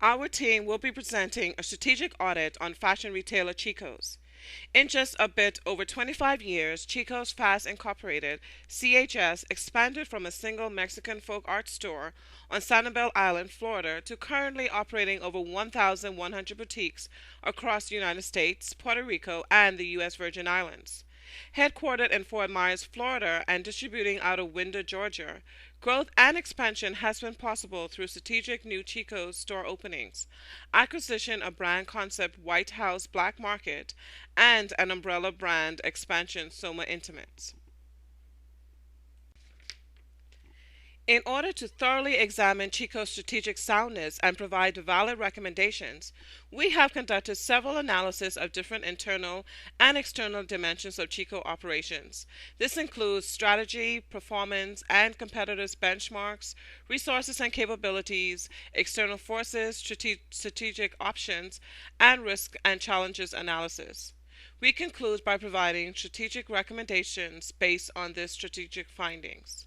Our team will be presenting a strategic audit on fashion retailer Chico's. In just a bit over 25 years, Chico's Fast Incorporated, CHS, expanded from a single Mexican folk art store on Sanibel Island, Florida, to currently operating over 1,100 boutiques across the United States, Puerto Rico, and the U.S. Virgin Islands. Headquartered in Fort Myers, Florida, and distributing out of Winder, Georgia, growth and expansion has been possible through strategic new Chico's store openings, acquisition of brand concept White House Black Market, and an umbrella brand expansion, Soma Intimates. In order to thoroughly examine Chico's strategic soundness and provide valid recommendations, we have conducted several analyses of different internal and external dimensions of Chico operations. This includes strategy, performance, and competitors' benchmarks, resources and capabilities, external forces, strategic options, and risk and challenges analysis. We conclude by providing strategic recommendations based on these strategic findings.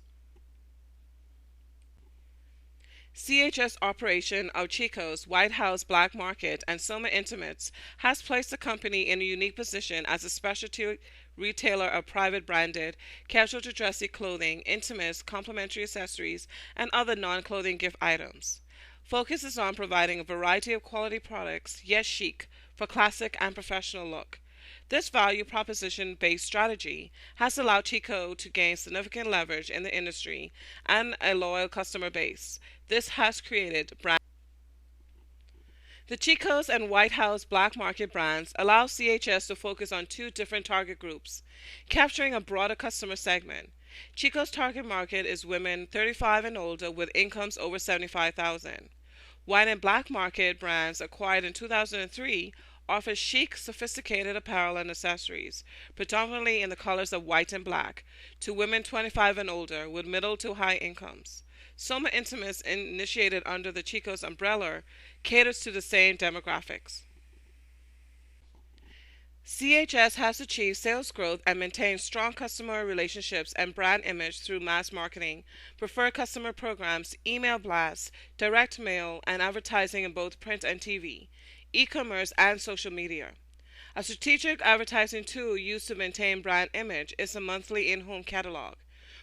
CHS operation of Chico's, White House Black Market, and Soma Intimates has placed the company in a unique position as a specialty retailer of private branded, casual to dressy clothing, intimates, complementary accessories, and other non clothing gift items. Focus is on providing a variety of quality products, yet chic, for classic and professional look. This value proposition based strategy has allowed Chico to gain significant leverage in the industry and a loyal customer base. This has created brand. The Chico's and White House Black Market brands allow CHS to focus on two different target groups, capturing a broader customer segment. Chico's target market is women 35 and older with incomes over 75,000. White and Black Market brands acquired in 2003 offers chic, sophisticated apparel and accessories, predominantly in the colors of white and black, to women 25 and older with middle to high incomes. Soma Intimates, initiated under the Chico's umbrella, caters to the same demographics. CHS has achieved sales growth and maintained strong customer relationships and brand image through mass marketing, preferred customer programs, email blasts, direct mail, and advertising in both print and TV, e-commerce, and social media. A strategic advertising tool used to maintain brand image is a monthly in-home catalog,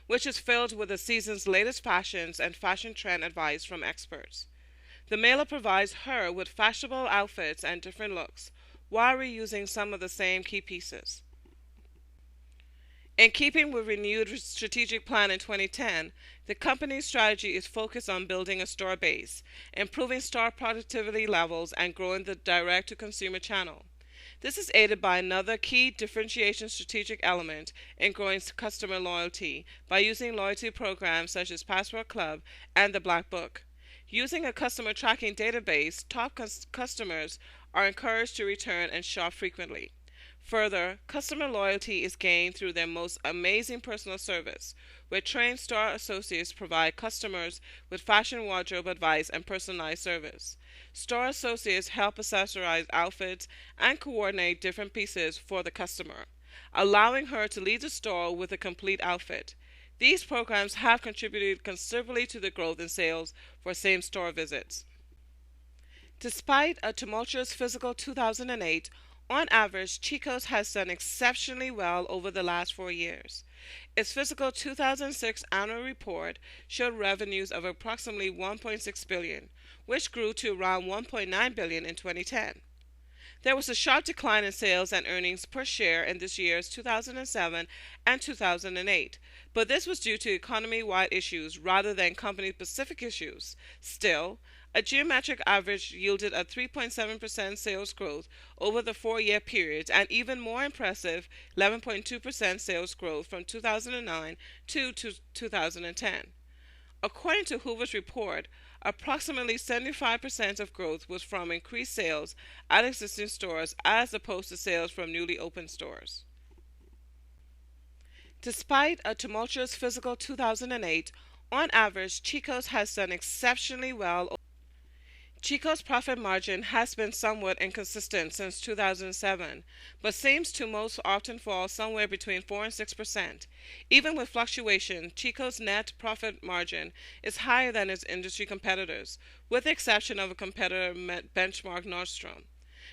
which is filled with the season's latest fashions and fashion trend advice from experts. The mailer provides her with fashionable outfits and different looks, while reusing some of the same key pieces. In keeping with renewed strategic plan in 2010, the company's strategy is focused on building a store base, improving store productivity levels, and growing the direct-to-consumer channel. This is aided by another key differentiation strategic element in growing customer loyalty by using loyalty programs such as Passport Club and the Black Book. Using a customer tracking database, top customers are encouraged to return and shop frequently. Further, customer loyalty is gained through their most amazing personal service, where trained store associates provide customers with fashion wardrobe advice and personalized service. Store associates help accessorize outfits and coordinate different pieces for the customer, allowing her to leave the store with a complete outfit. These programs have contributed considerably to the growth in sales for same-store visits. Despite a tumultuous fiscal 2008, on average, Chico's has done exceptionally well over the last 4 years. Its fiscal 2006 annual report showed revenues of approximately $1.6 billion, which grew to around $1.9 billion in 2010. There was a sharp decline in sales and earnings per share in this year's 2007 and 2008, but this was due to economy-wide issues rather than company-specific issues. Still, a geometric average yielded a 3.7% sales growth over the 4-year period, and even more impressive 11.2% sales growth from 2009 to 2010. According to Hoover's report, approximately 75% of growth was from increased sales at existing stores as opposed to sales from newly opened stores. Despite a tumultuous fiscal 2008, on average, Chico's has done exceptionally well. Chico's profit margin has been somewhat inconsistent since 2007, but seems to most often fall somewhere between 4 and 6%. Even with fluctuation, Chico's net profit margin is higher than its industry competitors, with the exception of a competitor benchmark Nordstrom.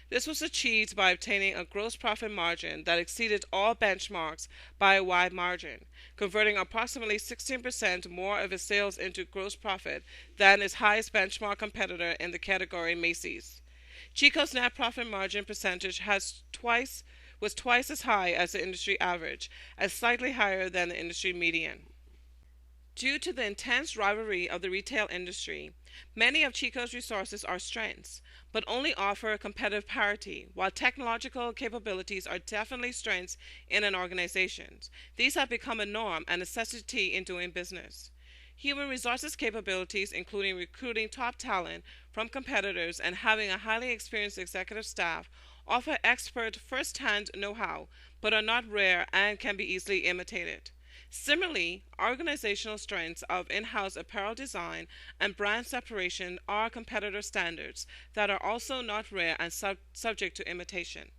This was achieved by obtaining a gross profit margin that exceeded all benchmarks by a wide margin, converting approximately 16% more of its sales into gross profit than its highest benchmark competitor in the category, Macy's. Chico's net profit margin percentage was twice as high as the industry average, and slightly higher than the industry median. Due to the intense rivalry of the retail industry, many of Chico's resources are strengths, but only offer competitive parity, while technological capabilities are definitely strengths in an organization. These have become a norm and necessity in doing business. Human resources capabilities, including recruiting top talent from competitors and having a highly experienced executive staff, offer expert first-hand know-how, but are not rare and can be easily imitated. Similarly, organizational strengths of in-house apparel design and brand separation are competitor standards that are also not rare and subject to imitation.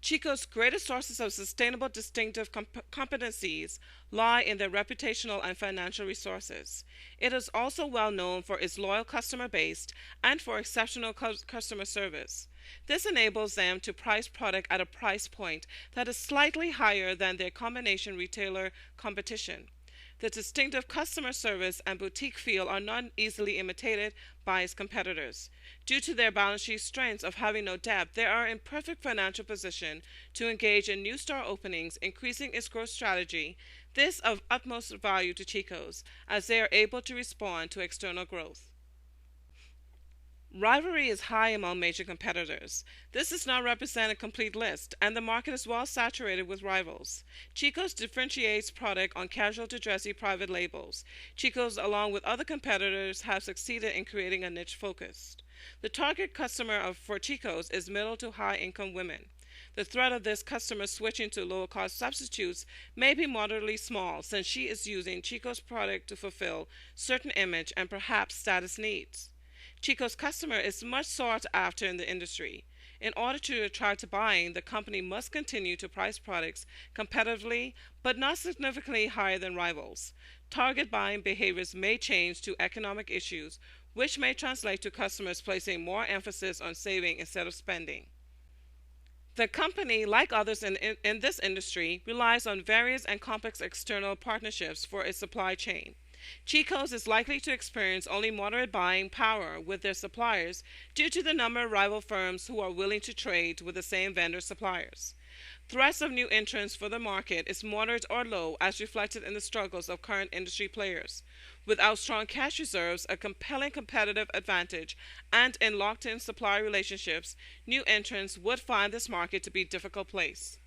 Chico's greatest sources of sustainable distinctive competencies lie in their reputational and financial resources. It is also well known for its loyal customer base and for exceptional customer service. This enables them to price product at a price point that is slightly higher than their combination retailer competition. The distinctive customer service and boutique feel are not easily imitated by its competitors. Due to their balance sheet strengths of having no debt, they are in perfect financial position to engage in new store openings, increasing its growth strategy. This of utmost value to Chico's, as they are able to respond to external growth. Rivalry is high among major competitors. This does not represent a complete list, and the market is well saturated with rivals. Chico's differentiates product on casual to dressy private labels. Chico's, along with other competitors, have succeeded in creating a niche focus. The target customer for Chico's is middle to high income women. The threat of this customer switching to lower cost substitutes may be moderately small, since she is using Chico's product to fulfill certain image and perhaps status needs. Chico's customer is much sought after in the industry. In order to attract buying, the company must continue to price products competitively, but not significantly higher than rivals. Target buying behaviors may change to economic issues, which may translate to customers placing more emphasis on saving instead of spending. The company, like others in this industry, relies on various and complex external partnerships for its supply chain. Chico's is likely to experience only moderate buying power with their suppliers due to the number of rival firms who are willing to trade with the same vendor suppliers. Threats of new entrants for the market is moderate or low, as reflected in the struggles of current industry players. Without strong cash reserves, a compelling competitive advantage, and in locked-in supply relationships, new entrants would find this market to be a difficult place.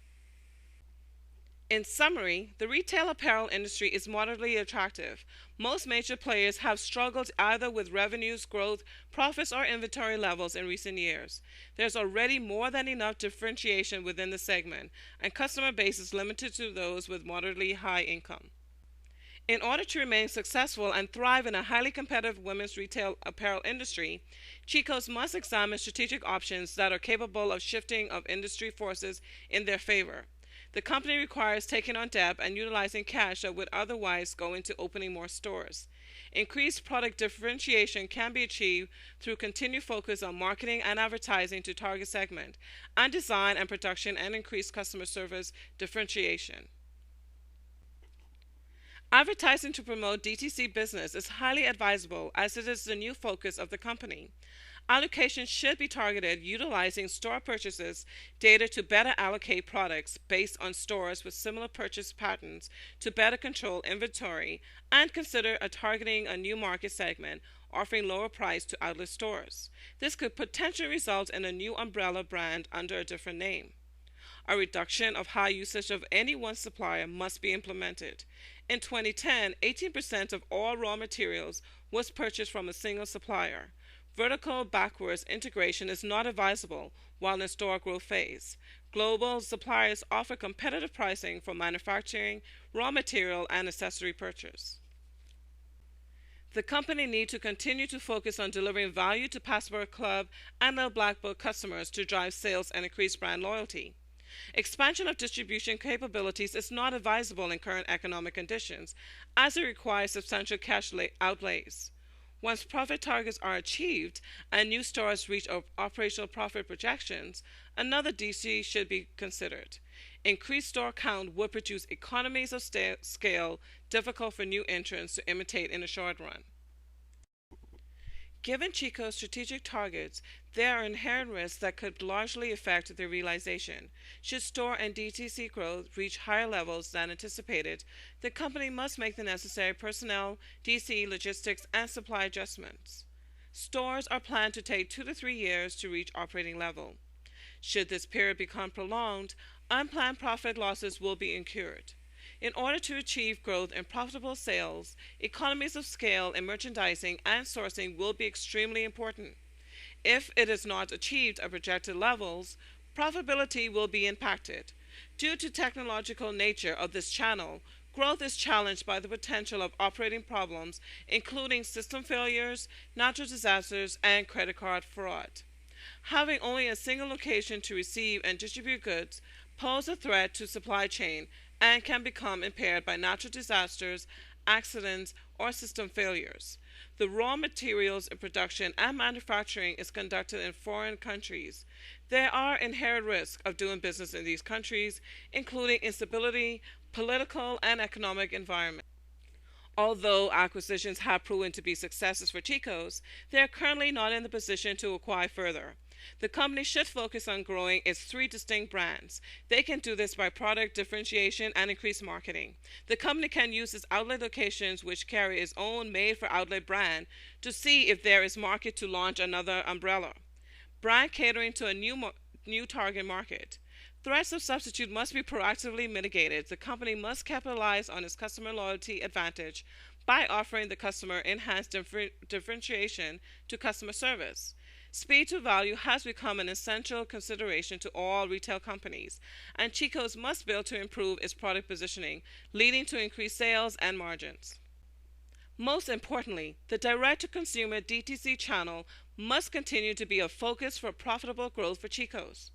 In summary, the retail apparel industry is moderately attractive. Most major players have struggled either with revenues, growth, profits, or inventory levels in recent years. There's already more than enough differentiation within the segment, and customer base is limited to those with moderately high income. In order to remain successful and thrive in a highly competitive women's retail apparel industry, Chico's must examine strategic options that are capable of shifting of industry forces in their favor. The company requires taking on debt and utilizing cash that would otherwise go into opening more stores. Increased product differentiation can be achieved through continued focus on marketing and advertising to target segment, and design and production and increased customer service differentiation. Advertising to promote DTC business is highly advisable, as it is the new focus of the company. Allocation should be targeted utilizing store purchases data to better allocate products based on stores with similar purchase patterns to better control inventory, and consider targeting a new market segment offering lower price to outlet stores. This could potentially result in a new umbrella brand under a different name. A reduction of high usage of any one supplier must be implemented. In 2010, 18% of all raw materials was purchased from a single supplier. Vertical backwards integration is not advisable while in store growth phase. Global suppliers offer competitive pricing for manufacturing, raw material, and accessory purchase. The company needs to continue to focus on delivering value to Passport Club and Little Black Book customers to drive sales and increase brand loyalty. Expansion of distribution capabilities is not advisable in current economic conditions, as it requires substantial cash outlays. Once profit targets are achieved and new stores reach operational profit projections, another DC should be considered. Increased store count would produce economies of scale difficult for new entrants to imitate in the short run. Given Chico's strategic targets, there are inherent risks that could largely affect their realization. Should store and DTC growth reach higher levels than anticipated, the company must make the necessary personnel, DC, logistics, and supply adjustments. Stores are planned to take 2 to 3 years to reach operating level. Should this period become prolonged, unplanned profit losses will be incurred. In order to achieve growth in profitable sales, economies of scale in merchandising and sourcing will be extremely important. If it is not achieved at projected levels, profitability will be impacted. Due to technological nature of this channel, growth is challenged by the potential of operating problems, including system failures, natural disasters, and credit card fraud. Having only a single location to receive and distribute goods pose a threat to supply chain and can become impaired by natural disasters, accidents, or system failures. The raw materials in production and manufacturing is conducted in foreign countries. There are inherent risks of doing business in these countries, including instability, political, and economic environment. Although acquisitions have proven to be successes for Chico's, they are currently not in the position to acquire further. The company should focus on growing its 3 distinct brands. They can do this by product differentiation and increased marketing. The company can use its outlet locations, which carry its own made-for-outlet brand, to see if there is market to launch another umbrella. Brand catering to a new target market. Threats of substitute must be proactively mitigated. The company must capitalize on its customer loyalty advantage by offering the customer enhanced differentiation to customer service. Speed to value has become an essential consideration to all retail companies, and Chico's must build to improve its product positioning, leading to increased sales and margins. Most importantly, the direct-to-consumer DTC channel must continue to be a focus for profitable growth for Chico's.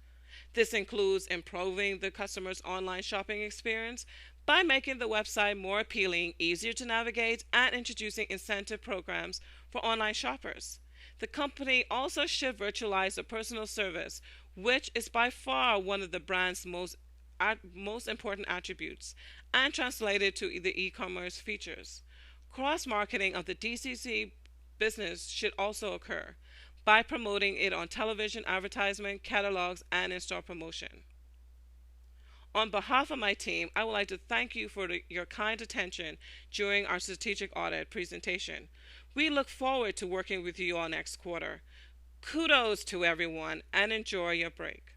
This includes improving the customer's online shopping experience by making the website more appealing, easier to navigate, and introducing incentive programs for online shoppers. The company also should virtualize the personal service, which is by far one of the brand's most important attributes, and translate it to the e-commerce features. Cross-marketing of the DCC business should also occur by promoting it on television advertisement, catalogs, and in-store promotion. On behalf of my team, I would like to thank you for your kind attention during our strategic audit presentation. We look forward to working with you all next quarter. Kudos to everyone and enjoy your break.